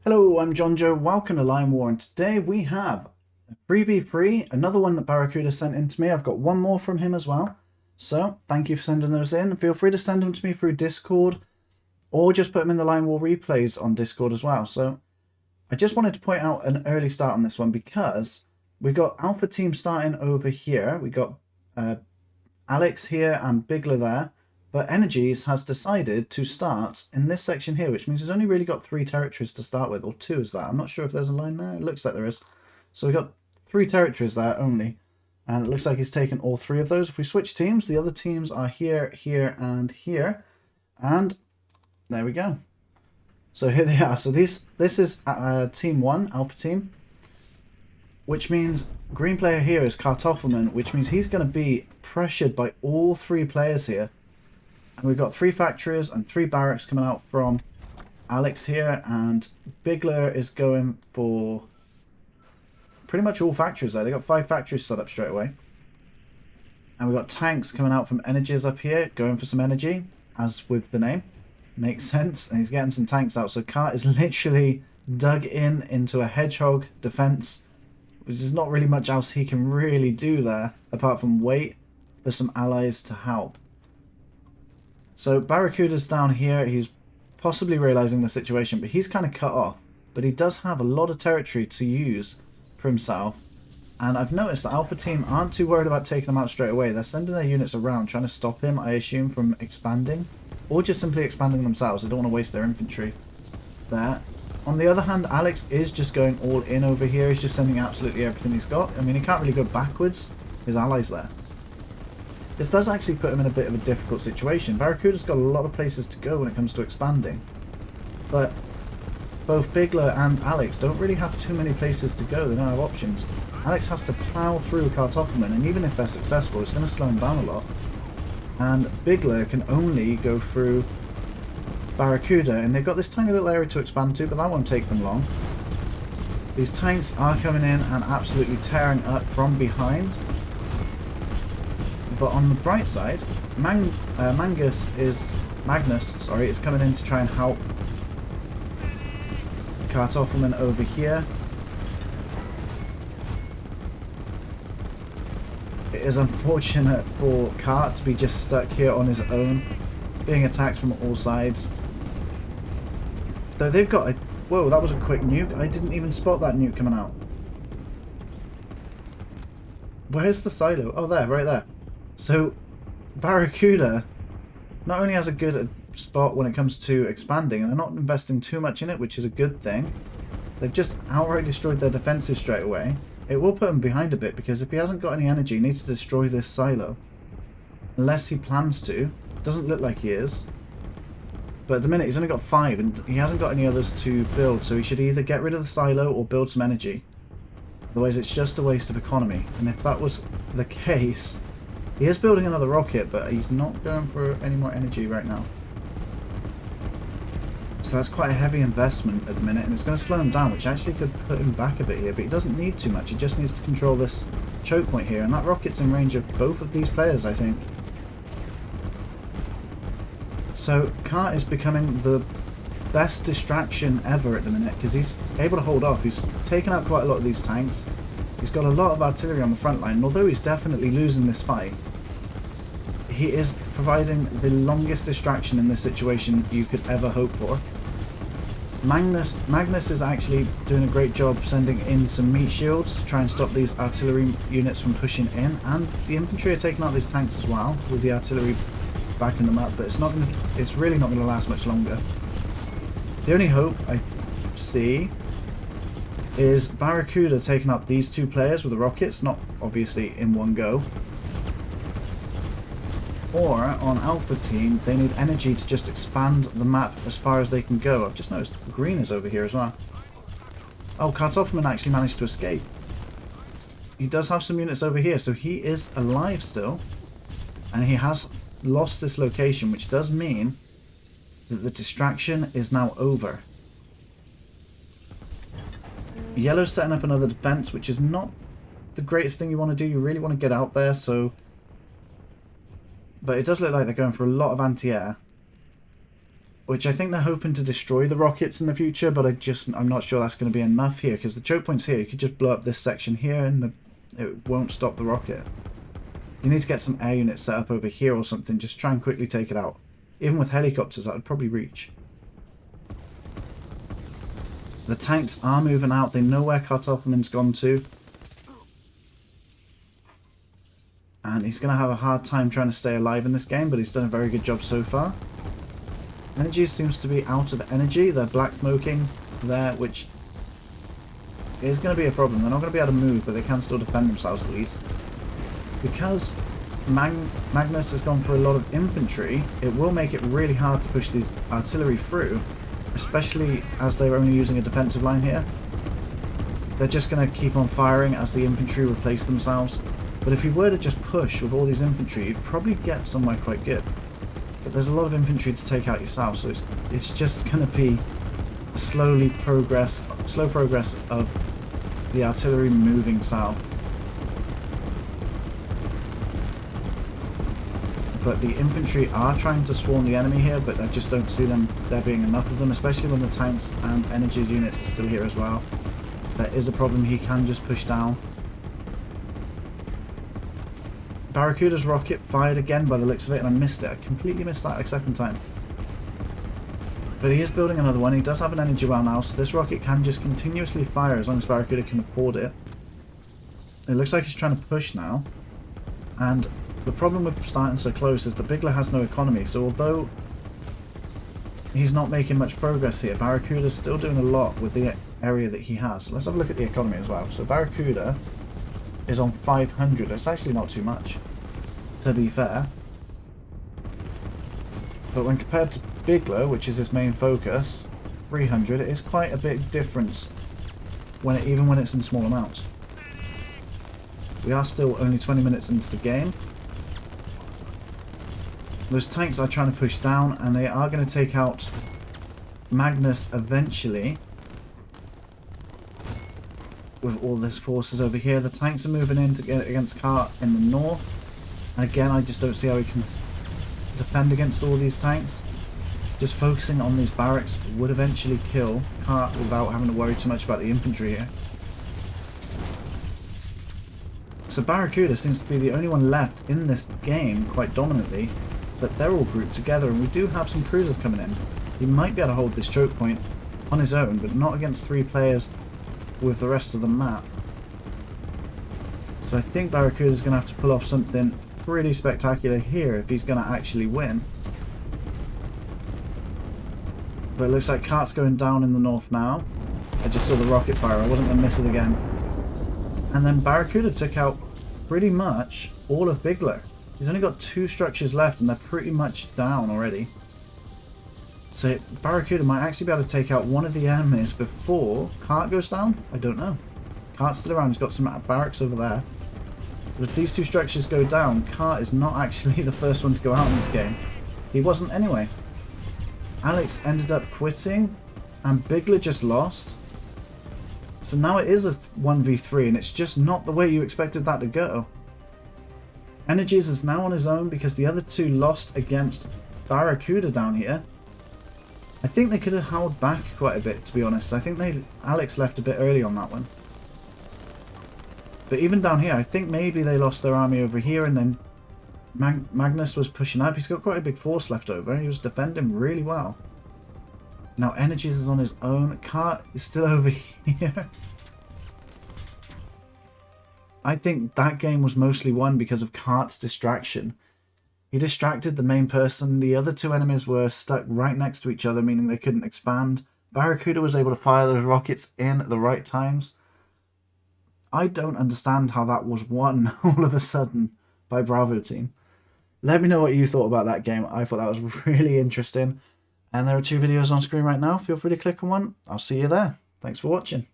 Hello, I'm John Joe. Welcome to Lion War, and today we have a 3v3, another one that Barracuda sent in to me. I've got one more from him as well. So, thank you for sending those in. Feel free to send them to me through Discord, or just put them in the Lion War replays on Discord as well. So, I just wanted to point out an early start on this one because we got Alpha Team starting over here. We got Alex here and Bigler there. But Energies has decided to start in this section here, which means he's only really got 3 territories to start with, or 2 is that. I'm not sure if there's a line there. It looks like there is. So we've got 3 territories there only. And it looks like he's taken all 3 of those. If we switch teams, the other teams are here, here, and here. And there we go. So here they are. So this is Team 1, Alpha Team. Which means green player here is Kartoffelman, which means he's going to be pressured by all 3 players here. And we've got 3 factories and 3 barracks coming out from Alex here, and Bigler is going for pretty much all factories there. They got 5 factories set up straight away. And we've got tanks coming out from Energies up here, going for some energy, as with the name. Makes sense. And he's getting some tanks out. So Kart is literally dug into a Hedgehog defense, which is not really much else he can really do there, apart from wait for some allies to help. So Barracuda's down here. He's possibly realizing the situation, but he's kind of cut off. But he does have a lot of territory to use for himself. And I've noticed that Alpha Team aren't too worried about taking him out straight away. They're sending their units around, trying to stop him, I assume, from expanding. Or just simply expanding themselves. They don't want to waste their infantry there. On the other hand, Alex is just going all in over here. He's just sending absolutely everything he's got. I mean, he can't really go backwards. His allies there. This does actually put him in a bit of a difficult situation. Barracuda's got a lot of places to go when it comes to expanding. But both Bigler and Alex don't really have too many places to go. They don't have options. Alex has to plow through Kartoffelman, and even if they're successful, it's going to slow him down a lot. And Bigler can only go through Barracuda, and they've got this tiny little area to expand to, but that won't take them long. These tanks are coming in and absolutely tearing up from behind. But on the bright side, Magnus is coming in to try and help Kartoffelman over here. It is unfortunate for Kart to be just stuck here on his own, being attacked from all sides. Though they've got a... Whoa, that was a quick nuke. I didn't even spot that nuke coming out. Where's the silo? Oh, there, right there. So, Barracuda not only has a good spot when it comes to expanding, and they're not investing too much in it, which is a good thing. They've just outright destroyed their defences straight away. It will put him behind a bit, because if he hasn't got any energy, he needs to destroy this silo. Unless he plans to. Doesn't look like he is. But at the minute, he's only got 5, and he hasn't got any others to build, so he should either get rid of the silo or build some energy. Otherwise, it's just a waste of economy. And if that was the case... He is building another rocket, but he's not going for any more energy right now. So that's quite a heavy investment at the minute, and it's going to slow him down, which actually could put him back a bit here, but he doesn't need too much. He just needs to control this choke point here, and that rocket's in range of both of these players, I think. So Kart is becoming the best distraction ever at the minute, because he's able to hold off. He's taken out quite a lot of these tanks. He's got a lot of artillery on the front line, and although he's definitely losing this fight, he is providing the longest distraction in this situation you could ever hope for. Magnus is actually doing a great job sending in some meat shields to try and stop these artillery units from pushing in, and the infantry are taking out these tanks as well, with the artillery backing them up, but it's really not going to last much longer. The only hope I see is Barracuda taking up these 2 players with the rockets, not obviously in one go. Or on Alpha Team, they need energy to just expand the map as far as they can go. I've just noticed green is over here as well. Oh, Kartoffelman actually managed to escape. He does have some units over here, so he is alive still. And he has lost this location, which does mean that the distraction is now over. Yellow's setting up another defense, which is not the greatest thing you want to do. You really want to get out there, so... But it does look like they're going for a lot of anti-air. which I think they're hoping to destroy the rockets in the future, but I'm not sure that's going to be enough here, because the choke point's here. You could just blow up this section here and it won't stop the rocket. You need to get some air units set up over here or something. Just try and quickly take it out. Even with helicopters, that would probably reach. The tanks are moving out. They know where Kartoffelman's gone to. And he's going to have a hard time trying to stay alive in this game, but he's done a very good job so far. Energy seems to be out of energy. They're black smoking there, which is going to be a problem. They're not going to be able to move, but they can still defend themselves at least. Because Magnus has gone for a lot of infantry, it will make it really hard to push these artillery through, especially as they're only using a defensive line here. They're just going to keep on firing as the infantry replace themselves. But if you were to just push with all these infantry, you'd probably get somewhere quite good. But there's a lot of infantry to take out yourself, so it's just going to be slow progress of the artillery moving south. But the infantry are trying to swarm the enemy here, but I just don't see there being enough of them, especially when the tanks and energy units are still here as well. There is a problem he can just push down. Barracuda's rocket fired again by the looks of it, and I missed it. I completely missed that a second time. But he is building another one. He does have an energy well now, so this rocket can just continuously fire as long as Barracuda can afford it. It looks like he's trying to push now. And the problem with starting so close is the Bigler has no economy, so although he's not making much progress here, Barracuda's still doing a lot with the area that he has. Let's have a look at the economy as well. So Barracuda is on 500. That's actually not too much, to be fair. But when compared to Bigler, which is his main focus, 300, it is quite a big difference even when it's in small amounts. We are still only 20 minutes into the game. Those tanks are trying to push down, and they are going to take out Magnus eventually. With all these forces over here, the tanks are moving in to get against Kart in the north. And again, I just don't see how he can defend against all these tanks. Just focusing on these barracks would eventually kill Kart without having to worry too much about the infantry here. So Barracuda seems to be the only one left in this game quite dominantly, but they're all grouped together, and we do have some cruisers coming in. He might be able to hold this choke point on his own, but not against 3 players with the rest of the map. So I think Barracuda's going to have to pull off something pretty spectacular here if he's going to actually win. But it looks like Kart's going down in the north now. I just saw the rocket fire. I wasn't going to miss it again. And then Barracuda took out pretty much all of Bigler. He's only got 2 structures left and they're pretty much down already. So Barracuda might actually be able to take out one of the enemies before Kart goes down? I don't know. Kart's still around. He's got some barracks over there. But if these 2 structures go down, Kart is not actually the first one to go out in this game. He wasn't anyway. Alex ended up quitting and Bigler just lost. So now it is a 1v3 and it's just not the way you expected that to go. Energies is now on his own because the other 2 lost against Barracuda down here. I think they could have held back quite a bit, to be honest. I think Alex left a bit early on that one. But even down here, I think maybe they lost their army over here and then Magnus was pushing up. He's got quite a big force left over. He was defending really well. Now Energies is on his own. Kart is still over here. I think that game was mostly won because of Kart's distraction. He distracted the main person. The other 2 enemies were stuck right next to each other, meaning they couldn't expand. Barracuda was able to fire those rockets in at the right times. I don't understand how that was won all of a sudden by Bravo Team. Let me know what you thought about that game. I thought that was really interesting. And there are 2 videos on screen right now. Feel free to click on one. I'll see you there. Thanks for watching.